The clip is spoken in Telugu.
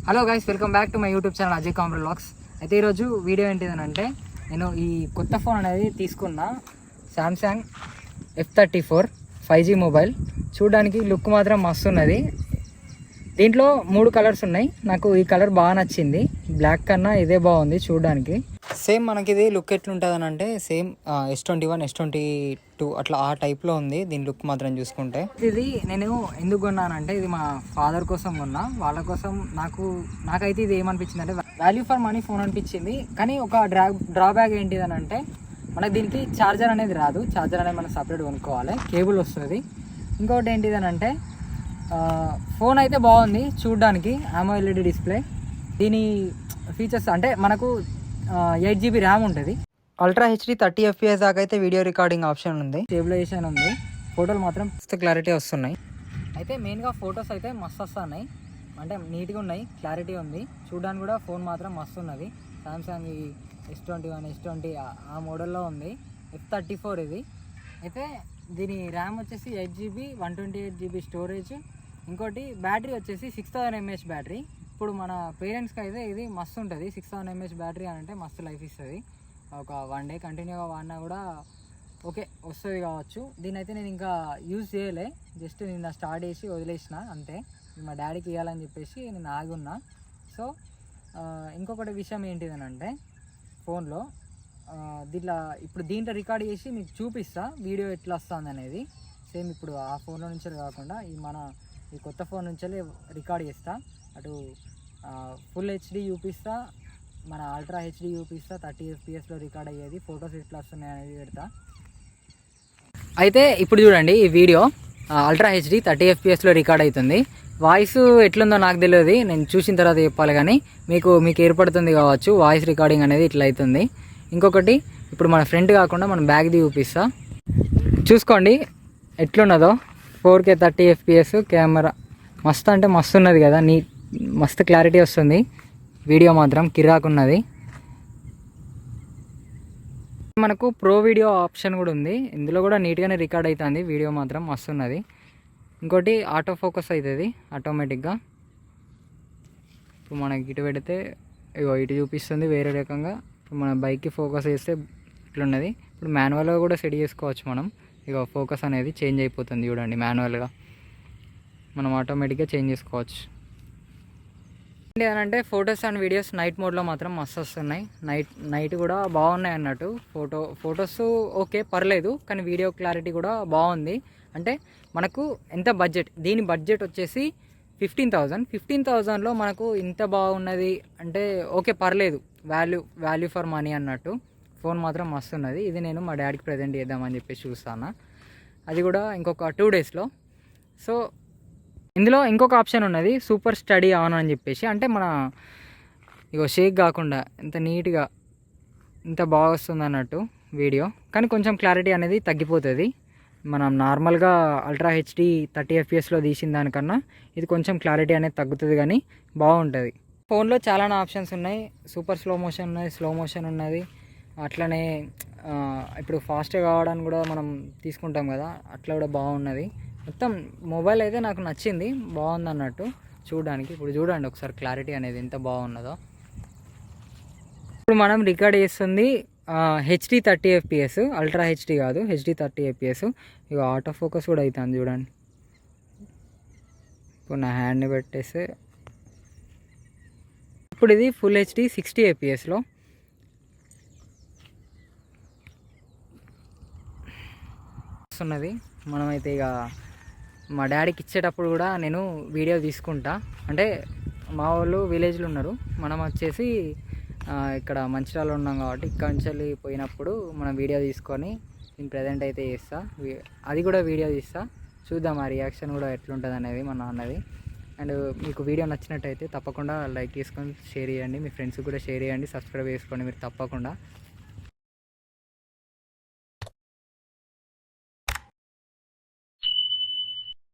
Hello guys, welcome back to my YouTube channel Ajay Kamra vlogs. అయితే ఈరోజు వీడియో ఏంటిదనంటే, నేను ఈ కొత్త ఫోన్ అనేది తీసుకున్నా. Samsung F34 5G mobile. చూడడానికి లుక్ మాత్రం మస్తు ఉన్నది. దీంట్లో 3 కలర్స్ ఉన్నాయి. నాకు ఈ కలర్ బాగా నచ్చింది. బ్లాక్ కన్నా ఇదే బాగుంది చూడడానికి. సేమ్ మనకి ఇది లుక్ ఎట్లుంటుంది అని అంటే సేమ్ S21 S22 అట్లా ఆ టైప్లో ఉంది దీని లుక్ మాత్రం చూసుకుంటే. ఇది నేను ఎందుకు కొన్నానంటే, ఇది మా ఫాదర్ కోసం కొన్నా. వాళ్ళ కోసం నాకైతే ఇది ఏమనిపించింది అంటే వాల్యూ ఫర్ మనీ ఫోన్ అనిపించింది. కానీ ఒక డ్రాబ్యాక్ ఏంటిదని అంటే, మనకు దీనికి ఛార్జర్ అనేది రాదు. ఛార్జర్ అనేది మనం సపరేట్ కొనుక్కోవాలి, కేబుల్ వస్తుంది. ఇంకోటి ఏంటిదని అంటే, ఫోన్ అయితే బాగుంది చూడడానికి. AMOLED display. దీని ఫీచర్స్ అంటే మనకు 8GB ర్యామ్ ఉంటుంది. అల్ట్రా హెచ్డి 30 FPS దాకా అయితే వీడియో రికార్డింగ్ ఆప్షన్ ఉంది. స్టేబిలైజేషన్ ఉంది. ఫోటోలు మాత్రం మస్తు క్లారిటీ వస్తున్నాయి. అయితే మెయిన్గా ఫొటోస్ అయితే మస్తు వస్తున్నాయి, అంటే నీట్గా ఉన్నాయి, క్లారిటీ ఉంది. చూడడానికి కూడా ఫోన్ మాత్రం మస్తు ఉన్నది. సామ్సంగ్ ఈ S21 S20 ఆ మోడల్లో ఉంది. F34 ఇది. అయితే దీని ర్యామ్ వచ్చేసి 8GB 128GB స్టోరేజ్. ఇంకోటి బ్యాటరీ వచ్చేసి 6000 mAh బ్యాటరీ. ఇప్పుడు మన పేరెంట్స్కి అయితే ఇది మస్తు ఉంటుంది. 6000 mAh బ్యాటరీ అని అంటే మస్తు లైఫ్ ఇస్తుంది. ఒక 1 డే కంటిన్యూగా వాడినా కూడా ఓకే వస్తుంది కావచ్చు. దీని అయితే నేను ఇంకా యూజ్ చేయలే, జస్ట్ నిన్న స్టార్ట్ చేసి వదిలేసిన అంతే. మా డాడీకి ఇవ్వాలని చెప్పేసి నేను ఆగి ఉన్నా. సో ఇంకొకటి విషయం ఏంటిదని అంటే, ఫోన్లో దీంట్లో రికార్డ్ చేసి మీకు చూపిస్తా వీడియో ఎట్లా వస్తుంది అనేది. సేమ్ ఇప్పుడు ఆ ఫోన్లో నుంచి కాకుండా ఈ కొత్త ఫోన్ నుంచి రికార్డ్ చేస్తా. అటు ఫుల్ హెచ్డి చూపిస్తా, మన అల్ట్రా హెచ్డి చూపిస్తా, 30 FPSలో రికార్డ్ అయ్యేది. ఫొటోస్ ఎట్లా వస్తున్నాయి అనేది పెడతా. అయితే ఇప్పుడు చూడండి, ఈ వీడియో అల్ట్రా హెచ్డి 30 FPSలో రికార్డ్ అవుతుంది. వాయిస్ ఎట్లుందో నాకు తెలియదు, నేను చూసిన తర్వాత చెప్పాలి. కానీ మీకు ఏర్పడుతుంది కావచ్చు వాయిస్ రికార్డింగ్ అనేది ఇట్లా అవుతుంది. ఇంకొకటి, ఇప్పుడు మన ఫ్రంట్ కాకుండా మన బ్యాక్ది చూపిస్తా. చూసుకోండి ఎట్లున్నదో. 4K 30 FPS కెమెరా మస్తు అంటే మస్తు ఉన్నది కదా, మస్తు క్లారిటీ వస్తుంది. వీడియో మాత్రం కిరాకున్నది. మనకు ప్రో వీడియో ఆప్షన్ కూడా ఉంది. ఇందులో కూడా నీట్గానే రికార్డ్ అవుతుంది. వీడియో మాత్రం మస్తు ఉన్నది. ఇంకోటి ఆటో ఫోకస్ అవుతుంది ఆటోమేటిక్గా. ఇప్పుడు మనకి ఇటు పెడితే ఇటు చూపిస్తుంది వేరే రకంగా. ఇప్పుడు మన బైక్కి ఫోకస్ చేస్తే ఇట్లున్నది. ఇప్పుడు మాన్యువల్గా కూడా సెట్ చేసుకోవచ్చు మనం. ఫోకస్ అనేది చేంజ్ అయిపోతుంది చూడండి. మాన్యువల్గా మనం ఆటోమేటిక్గా చేంజ్ చేసుకోవచ్చు. ఏంటంటే ఫొటోస్ అండ్ వీడియోస్ నైట్ మోడ్లో మాత్రం మస్తు వస్తున్నాయి. నైట్ కూడా బాగున్నాయి అన్నట్టు. ఫొటోస్ ఓకే పర్లేదు, కానీ వీడియో క్లారిటీ కూడా బాగుంది. అంటే మనకు ఎంత బడ్జెట్, దీని బడ్జెట్ వచ్చేసి 15,000లో మనకు ఇంత బాగున్నది అంటే ఓకే పర్లేదు, వాల్యూ ఫర్ మనీ అన్నట్టు. ఫోన్ మాత్రం మస్తు ఉన్నది. ఇది నేను మా డాడీకి ప్రజెంట్ చేద్దామని చెప్పేసి చూస్తాను, అది కూడా ఇంకొక 2 డేస్లో. సో ఇందులో ఇంకొక ఆప్షన్ ఉన్నది, సూపర్ స్టడీ ఆన్ అని చెప్పేసి. అంటే మన షేక్ కాకుండా ఇంత నీట్గా ఇంత బాగా వస్తుంది అన్నట్టు వీడియో. కానీ కొంచెం క్లారిటీ అనేది తగ్గిపోతుంది. మనం నార్మల్గా అల్ట్రా హెచ్డి 30 FPSలో తీసిన దానికన్నా ఇది కొంచెం క్లారిటీ అనేది తగ్గుతుంది, కానీ బాగుంటుంది. ఫోన్లో చాలా ఆప్షన్స్ ఉన్నాయి. సూపర్ స్లో మోషన్ ఉన్నది, స్లో మోషన్ ఉన్నది. అట్లనే ఇప్పుడు ఫాస్ట్గా కావడానికి కూడా మనం తీసుకుంటాం కదా, అట్లా కూడా బాగున్నది. మొత్తం మొబైల్ అయితే నాకు నచ్చింది, బాగుంది అన్నట్టు చూడడానికి. ఇప్పుడు చూడండి ఒకసారి క్లారిటీ అనేది ఎంత బాగున్నదో. ఇప్పుడు మనం రికార్డ్ చేస్తుంది హెచ్డి 30 FPS, అల్ట్రా హెచ్డి కాదు, హెచ్డి 30 FPS. ఆటో ఫోకస్ కూడా అవుతుంది చూడండి. ఇప్పుడు నా హ్యాండ్ని పెట్టేస్తే ఇప్పుడు ఇది ఫుల్ హెచ్డి 60 FPSలో ఉన్నది. మనమైతే మా డాడీకి ఇచ్చేటప్పుడు కూడా నేను వీడియో తీసుకుంటా. అంటే మా వాళ్ళు విలేజ్లో ఉన్నారు, మనం వచ్చేసి ఇక్కడ మంచిర్యాలలో ఉన్నాం కాబట్టి ఇక్కడ నుంచి పోయినప్పుడు మనం వీడియో తీసుకొని నేను ప్రజెంట్ అయితే చేస్తా. అది కూడా వీడియో తీస్తా, చూద్దాం ఆ రియాక్షన్ కూడా ఎట్లుంటుంది అనేది మా నాన్నది. అండ్ మీకు వీడియో నచ్చినట్టయితే తప్పకుండా లైక్ చేసుకొని షేర్ చేయండి, మీ ఫ్రెండ్స్కి కూడా షేర్ చేయండి, సబ్స్క్రైబ్ చేసుకోండి మీరు తప్పకుండా.